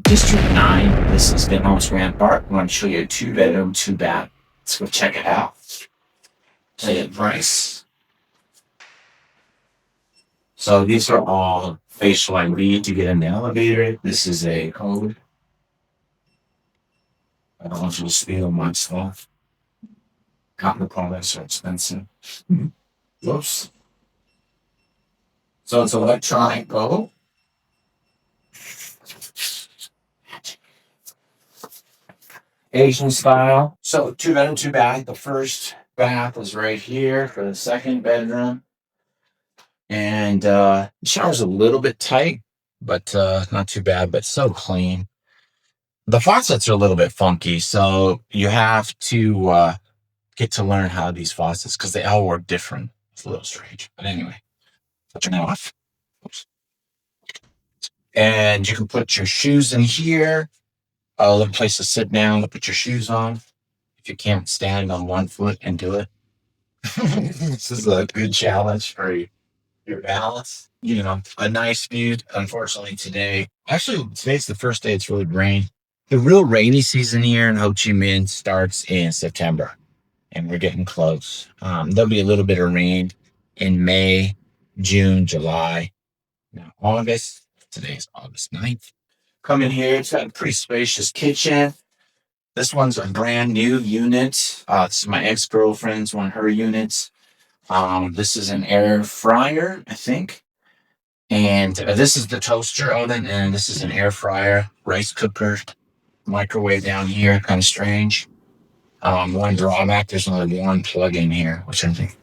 District 9. This is Vinhomes Grand Park. I'm going to show you a 2-bedroom, 2-bath. Let's go check it out. Tell you the price. So these are all facial ID to get in the elevator. This is a code. I don't want you to steal my stuff. Cotton products are expensive. Whoops. So it's electronic code. Asian style. So 2-bedroom, 2-bath. The first bath is right here for the second bedroom. And the shower's a little bit tight, but not too bad, but so clean. The faucets are a little bit funky, so you have to get to learn how these faucets, because they all work different. It's a little strange. But anyway, I'll turn that off. Oops. And you can put your shoes in here. A little place to sit down to put your shoes on. If you can't stand on one foot and do it. This is a good challenge for your balance. You know, a nice view. Unfortunately, today's the first day it's really rained. The real rainy season here in Ho Chi Minh starts in September, and we're getting close. There'll be a little bit of rain in May, June, July. Now, August. Today's August 9th. Come in here. It's got a pretty spacious kitchen. This one's a brand new unit. This is my ex-girlfriend's, one of her units. This is an air fryer, I think. And this is the toaster oven, and this is an air fryer, rice cooker, microwave down here. Kind of strange. One drawback, there's only one plug in here, which I think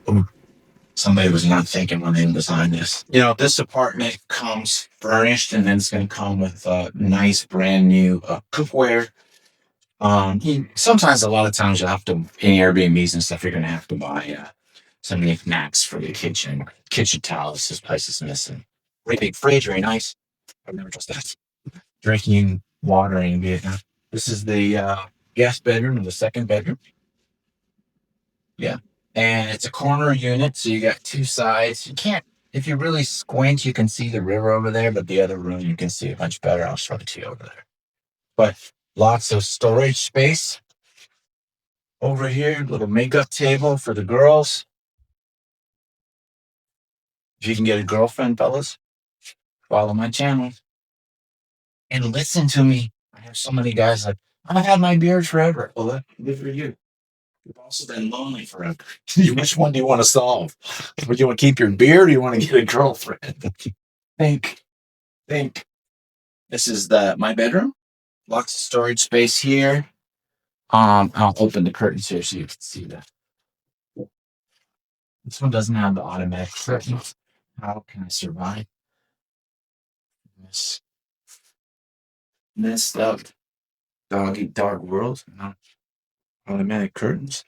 somebody was not thinking when they designed this. You know, this apartment comes furnished, and then it's going to come with nice brand new cookware. Sometimes, a lot of times, you'll have to, in Airbnbs and stuff, you're going to have to buy some knickknacks for the kitchen towels. This place is missing. Really big fridge, very nice. I've never trusted that. Drinking water in Vietnam. This is the guest bedroom and the second bedroom. Yeah. And it's a corner unit, so you got two sides. You can't, if you really squint, you can see the river over there, but the other room you can see it much better. I'll show it to you over there. But lots of storage space. Over here, little makeup table for the girls. If you can get a girlfriend, fellas, follow my channel and listen to me. I have so many guys like, I've had my beard forever. Well, that's good for you. You've also been lonely forever. Which one do you want to solve? Would you want to keep your beard, or do you want to get a girlfriend? Think. This is my bedroom. Lots of storage space here. I'll open the curtains here so you can see that. This one doesn't have the automatic curtains. How can I survive this messed up dog world? No automatic curtains.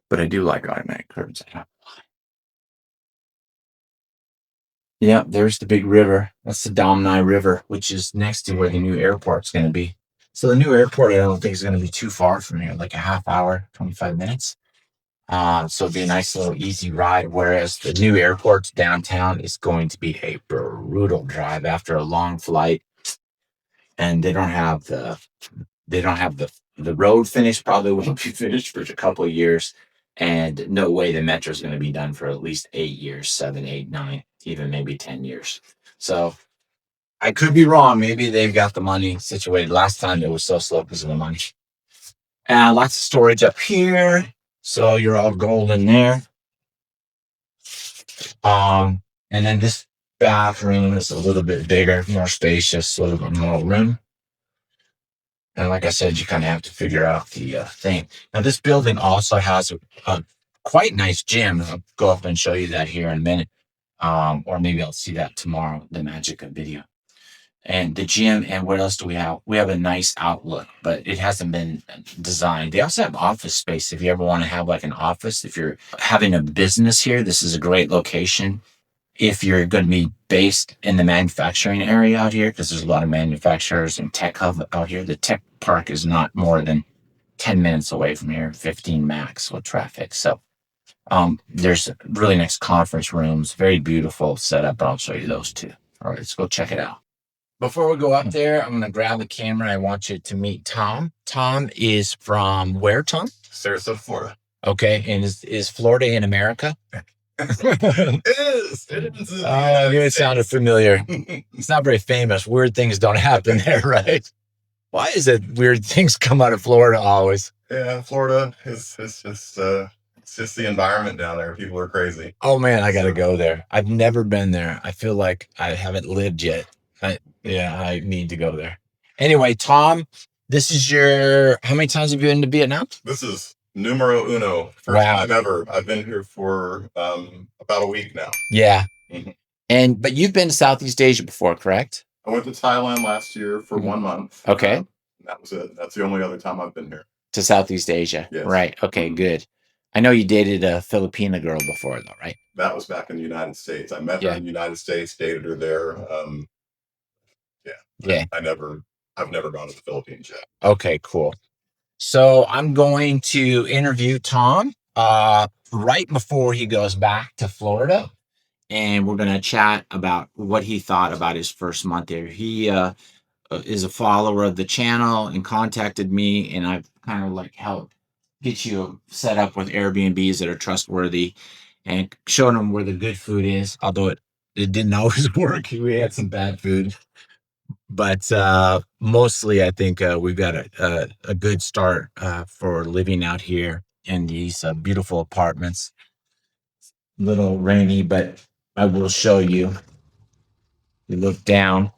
But I do like automatic curtains. Yeah, there's the big river. That's the Dam Nai River, which is next to where the new airport's going to be. So the new airport, I don't think is going to be too far from here, like a half hour, 25 minutes. So it'd be a nice little easy ride. Whereas the new airport downtown is going to be a brutal drive after a long flight, and they don't have the road finished. Probably won't be finished for a couple of years, and no way the metro is going to be done for at least 8 years, 7, 8, 9, even maybe 10 years. So I could be wrong. Maybe they've got the money situated. Last time it was so slow because of the money. And lots of storage up here. So you're all golden there. And then this bathroom is a little bit bigger, more spacious, a little bit more room. And like I said, you kind of have to figure out the thing. Now, this building also has a quite nice gym. I'll go up and show you that here in a minute. Or maybe I'll see that tomorrow, the magic of video. And the gym, and what else do we have? We have a nice outlook, but it hasn't been designed. They also have office space. If you ever want to have like an office, if you're having a business here, this is a great location. If you're going to be based in the manufacturing area out here, because there's a lot of manufacturers and tech hub out here, the tech park is not more than 10 minutes away from here, 15 max with traffic. So there's really nice conference rooms, very beautiful setup. I'll show you those too. All right, let's go check it out. Before we go up there, I'm going to grab the camera. I want you to meet Tom. Tom is from where, Tom? Sarasota, Florida. Okay. And is Florida in America? It is. It is. Oh, it sounded familiar. It's not very famous. Weird things don't happen there, right? Why is it weird things come out of Florida always? Yeah, Florida is it's just the environment down there. People are crazy. Oh man, I gotta go there. I've never been there. I feel like I haven't lived yet. I need to go there. Anyway, Tom, this is your. How many times have you been to Vietnam? This is numero uno. First time ever. I've been here for about a week now. Yeah. But you've been to Southeast Asia before, correct? I went to Thailand last year for 1 month. Okay. That was it. That's the only other time I've been here. To Southeast Asia. Yes. Right. Okay, good. I know you dated a Filipina girl before, though, right? That was back in the United States. I met her in the United States, dated her there. I've never gone to the Philippines yet. Okay, cool. So I'm going to interview Tom right before he goes back to Florida, and we're going to chat about what he thought about his first month there. He is a follower of the channel and contacted me, and I've kind of like helped get you set up with Airbnbs that are trustworthy and showing them where the good food is, although it didn't always work. We had some bad food. But mostly, I think we've got a good start for living out here in these beautiful apartments. A little rainy, but I will show you. You look down,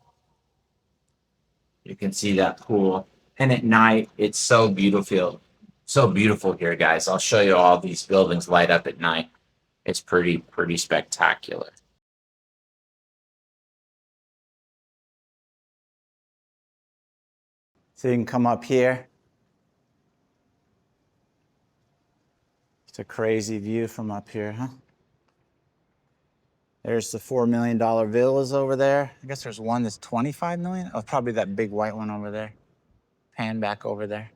you can see that pool. And at night, it's so beautiful. So beautiful here, guys. I'll show you all these buildings light up at night. It's pretty spectacular. So you can come up here. It's a crazy view from up here, huh? There's the $4 million villas over there. I guess there's one that's 25 million. Oh, probably that big white one over there. Pan back over there.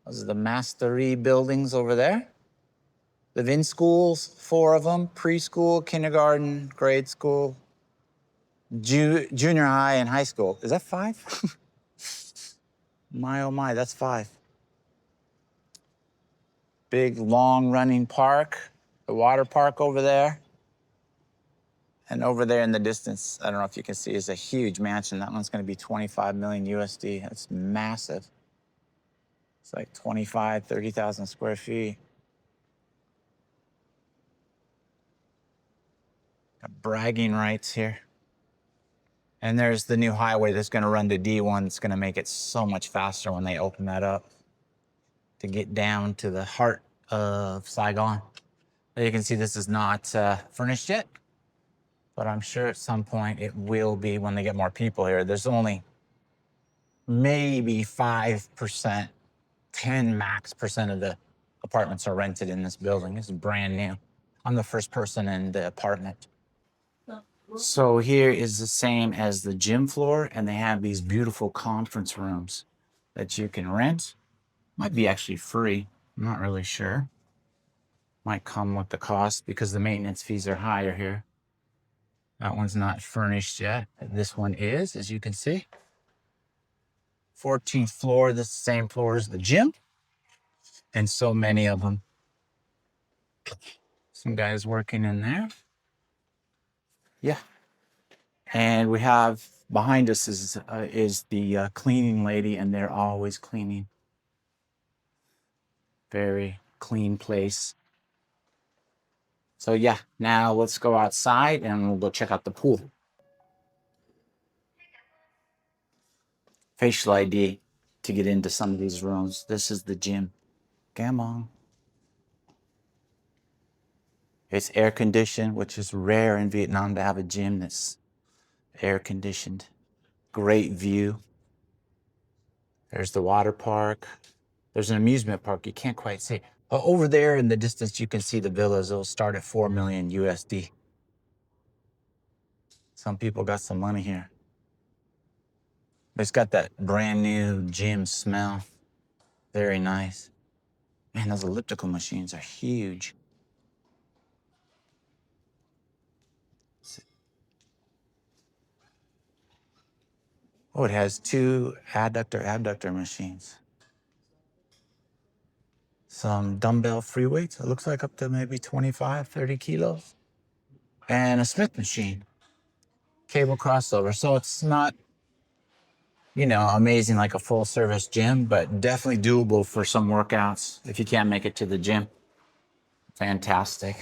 Those are the Mastery buildings over there. The Vin schools, 4 of them, preschool, kindergarten, grade school, junior high, and high school. Is that 5? My, oh my, that's 5. Big, long-running park, the water park over there. And over there in the distance, I don't know if you can see, is a huge mansion. That one's going to be 25 million USD. That's massive. It's like 25, 30,000 square feet. Got bragging rights here. And there's the new highway that's going to run to D1. It's going to make it so much faster when they open that up to get down to the heart of Saigon. As you can see, this is not furnished yet, but I'm sure at some point it will be when they get more people here. There's only maybe 5%, 10 max percent of the apartments are rented in this building. This is brand new. I'm the first person in the apartment. So here is the same as the gym floor, and they have these beautiful conference rooms that you can rent. Might be actually free. I'm not really sure. Might come with the cost because the maintenance fees are higher here. That one's not furnished yet. This one is, as you can see. 14th floor, this same floor as the gym. And so many of them. Some guys working in there. Yeah. And we have behind us is the cleaning lady, and they're always cleaning. Very clean place. So yeah, now let's go outside and we'll go check out the pool. Facial ID to get into some of these rooms. This is the gym. Come on. It's air conditioned, which is rare in Vietnam to have a gym that's air conditioned. Great view. There's the water park. There's an amusement park. You can't quite see. Over there in the distance, you can see the villas. They'll start at 4 million USD. Some people got some money here. It's got that brand new gym smell. Very nice. Man, those elliptical machines are huge. Oh, it has 2 adductor machines. Some dumbbell free weights. It looks like up to maybe 25, 30 kilos. And a Smith machine. Cable crossover. So it's not, you know, amazing like a full service gym, but definitely doable for some workouts if you can't make it to the gym. Fantastic.